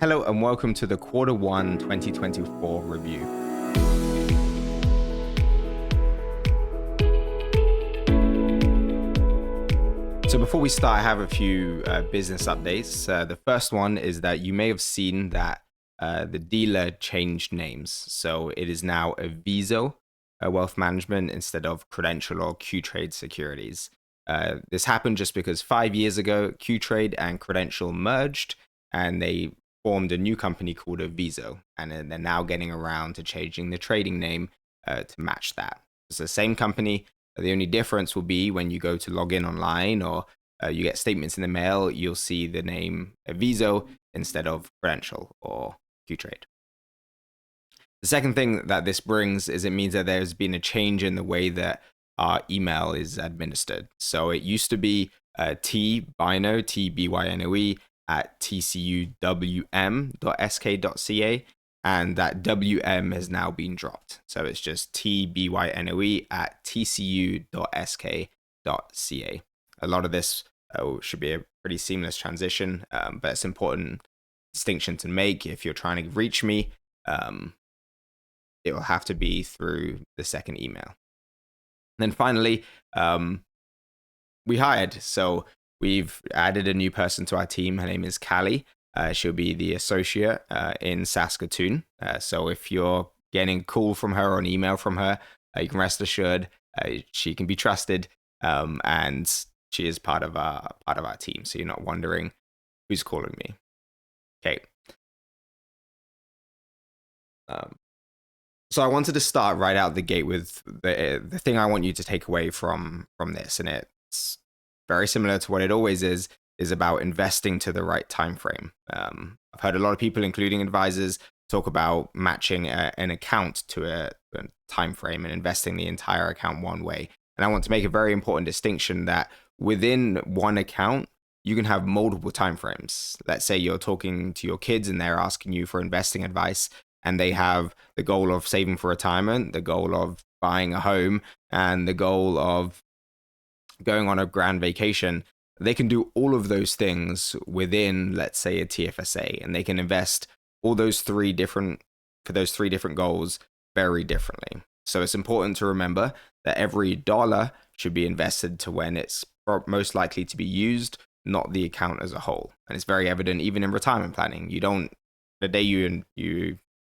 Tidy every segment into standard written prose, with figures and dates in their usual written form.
Hello and welcome to the Q1 2024 review. So before we start, I have a few business updates. The first one is that you may have seen that the dealer changed names. So it is now Aviso Wealth Management instead of Credential or Qtrade Securities. This happened just because 5 years ago, Qtrade and Credential merged and they formed a new company called Aviso. And then they're now getting around to changing the trading name to match that. It's the same company. The only difference will be when you go to log in online or you get statements in the mail, you'll see the name Aviso instead of Credential or Qtrade. The second thing that this brings is it means that there's been a change in the way that our email is administered. So it used to be tbyno, T-B-Y-N-O-E, at tcuwm.sk.ca, and that WM has now been dropped. So it's just tbynoe at tcu.sk.ca. A lot of this should be a pretty seamless transition, but it's an important distinction to make. If you're trying to reach me, it will have to be through the second email. And then finally, we hired. So we've added a new person to our team. Her name is Callie. She'll be the associate in Saskatoon. So if you're getting a call from her or an email from her, you can rest assured she can be trusted, and she is part of our team. So you're not wondering who's calling me. Okay. So I wanted to start right out the gate with the thing I want you to take away from this, and it's very similar to what it always is about investing to the right time frame. I've heard a lot of people, including advisors, talk about matching an account to a time frame and investing the entire account one way. And I want to make a very important distinction that within one account, you can have multiple time frames. Let's say you're talking to your kids and they're asking you for investing advice, and they have the goal of saving for retirement, the goal of buying a home, and the goal of going on a grand vacation. They can do all of those things within, let's say, a TFSA, and they can invest all those three different goals very differently. So it's important to remember that every dollar should be invested to when it's most likely to be used, not the account as a whole. And it's very evident even in retirement planning. The day you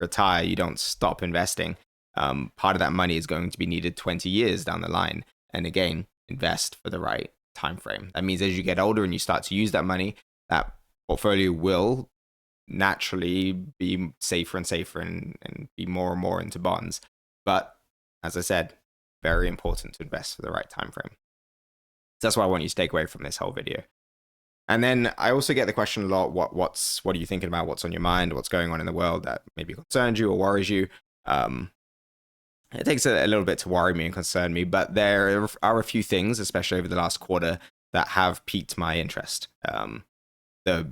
retire, you don't stop investing. Part of that money is going to be needed 20 years down the line. And again, invest for the right time frame. That means as you get older and you start to use that money, that portfolio will naturally be safer and safer and be more and more into bonds. But as I said, very important to invest for the right time frame. So that's what I want you to take away from this whole video. And then I also get the question a lot, what are you thinking about? What's on your mind? What's going on in the world that maybe concerns you or worries you? It takes a little bit to worry me and concern me, but there are a few things, especially over the last quarter, that have piqued my interest. The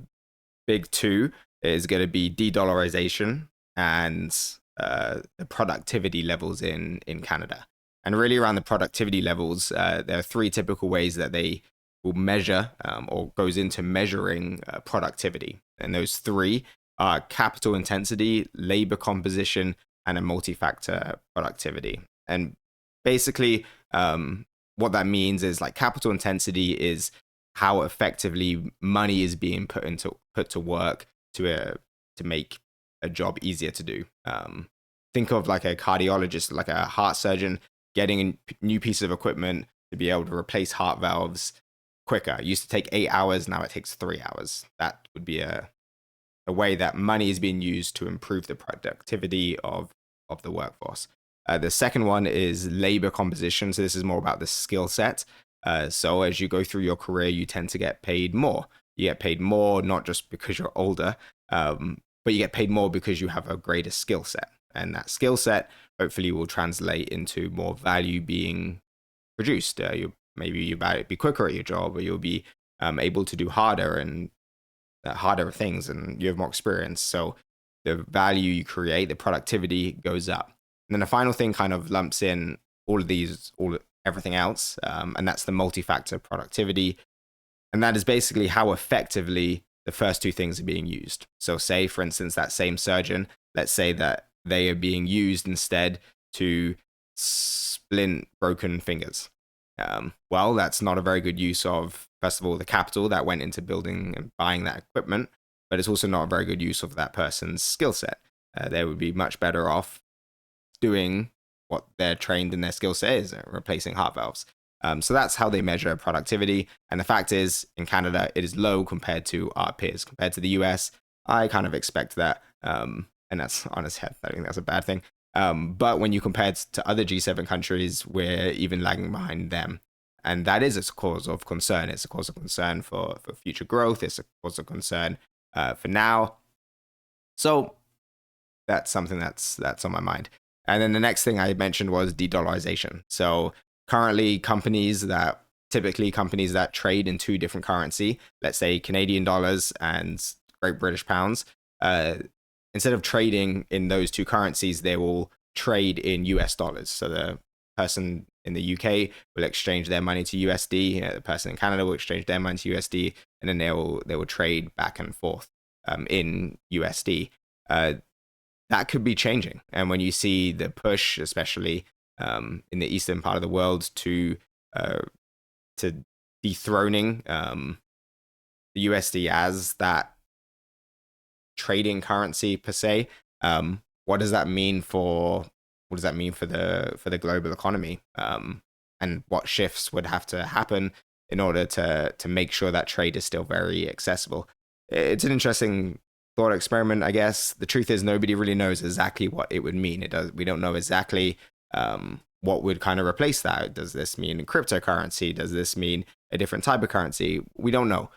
big two is going to be de-dollarization and the productivity levels in Canada. And really around the productivity levels, there are three typical ways that they will measure or goes into measuring productivity. And those three are capital intensity, labor composition, and a multi-factor productivity. And basically, what that means is like capital intensity is how effectively money is being put to work to make a job easier to do. Think of like a cardiologist, like a heart surgeon, getting a new piece of equipment to be able to replace heart valves quicker. It used to take 8 hours, now it takes 3 hours. That would be a way that money is being used to improve the productivity of the workforce. The second one is labor composition. So this is more about the skill set. So as you go through your career, you tend to get paid more. You get paid more not just because you're older, but you get paid more because you have a greater skill set. And that skill set hopefully will translate into more value being produced. Maybe you might be quicker at your job, or you'll be able to do harder things, and you have more experience. So the value you create, the productivity goes up. And then the final thing kind of lumps in everything else, and that's the multi-factor productivity. And that is basically how effectively the first two things are being used. So say, for instance, that same surgeon, let's say that they are being used instead to splint broken fingers. Well, that's not a very good use of, first of all, the capital that went into building and buying that equipment, but it's also not a very good use of that person's skill set. They would be much better off doing what they're trained in their skill set is, replacing heart valves. So that's how they measure productivity. And the fact is, in Canada, it is low compared to our peers. Compared to the US, I kind of expect that. And that's honestly, I think that's a bad thing. But when you compare it to other G7 countries, we're even lagging behind them. And that is a cause of concern. It's a cause of concern for future growth. It's a cause of concern for now. So that's something that's on my mind. And then the next thing I mentioned was de-dollarization. So currently typically companies that trade in two different currency, let's say Canadian dollars and Great British pounds, instead of trading in those two currencies, they will trade in US dollars. So the person in the UK will exchange their money to USD, the person in Canada will exchange their money to USD, and then they will trade back and forth in USD. That could be changing. And when you see the push, especially in the eastern part of the world, to dethroning the USD as that trading currency per se, what does that mean for the global economy? And what shifts would have to happen in order to make sure that trade is still very accessible? It's an interesting thought experiment, I guess. The truth is, nobody really knows exactly what it would mean. We don't know exactly what would kind of replace that. Does this mean cryptocurrency? Does this mean a different type of currency? We don't know.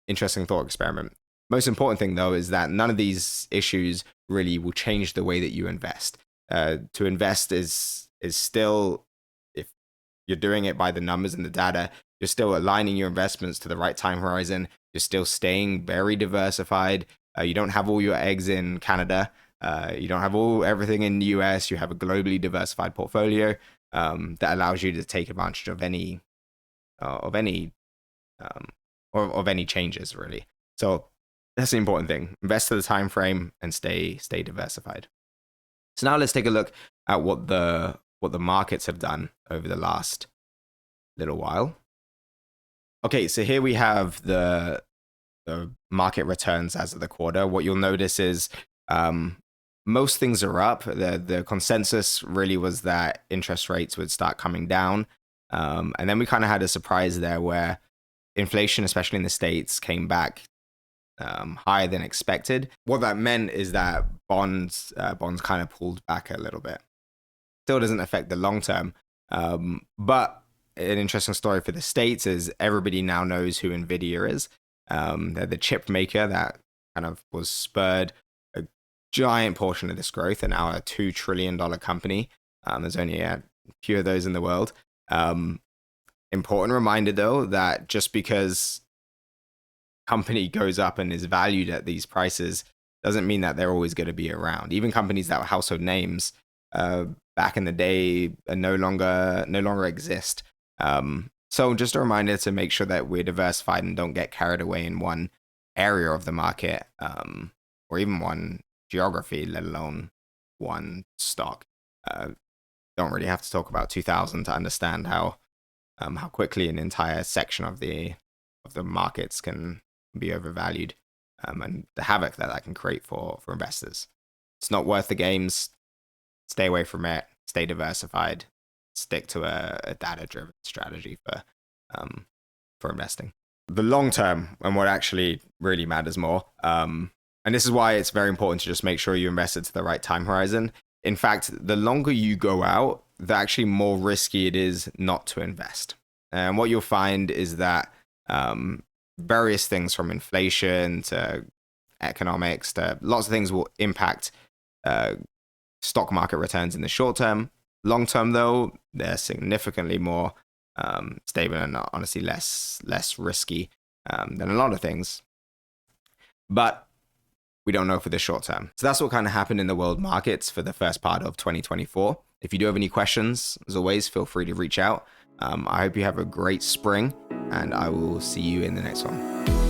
Interesting thought experiment. Most important thing, though, is that none of these issues really will change the way that you invest. To invest is still, if you're doing it by the numbers and the data, you're still aligning your investments to the right time horizon. You're still staying very diversified. You don't have all your eggs in Canada. You don't have everything in the US. You have a globally diversified portfolio that allows you to take advantage of any changes, really. So that's the important thing. Invest to the time frame and stay diversified. So now let's take a look at what the markets have done over the last little while. Okay, so here we have the market returns as of the quarter. What you'll notice is most things are up. The consensus really was that interest rates would start coming down. And then we kind of had a surprise there where inflation, especially in the States, came back higher than expected. What that meant is that bonds kind of pulled back a little bit. Still doesn't affect the long term, but an interesting story for the States is everybody now knows who NVIDIA is. They're the chip maker that kind of was spurred a giant portion of this growth, and now a $2 trillion company. There's only a few of those in the world. Important reminder, though, that just because company goes up and is valued at these prices doesn't mean that they're always going to be around. Even companies that were household names back in the day no longer exist. So just a reminder to make sure that we're diversified and don't get carried away in one area of the market, or even one geography, let alone one stock. Don't really have to talk about 2000 to understand how quickly an entire section of the markets can be overvalued, and the havoc that can create for investors. It's not worth the games. Stay away from it. Stay diversified. Stick to a data-driven strategy for investing. The long term, and what actually really matters more, and this is why it's very important to just make sure you invest it to the right time horizon. In fact, the longer you go out, the actually more risky it is not to invest. And what you'll find is that various things, from inflation to economics to lots of things, will impact stock market returns in the short term. Long term, though, they're significantly more stable and honestly less risky than a lot of things. But we don't know for the short term. So that's what kind of happened in the world markets for the first part of 2024. If you do have any questions, as always, feel free to reach out. I hope you have a great spring, and I will see you in the next one.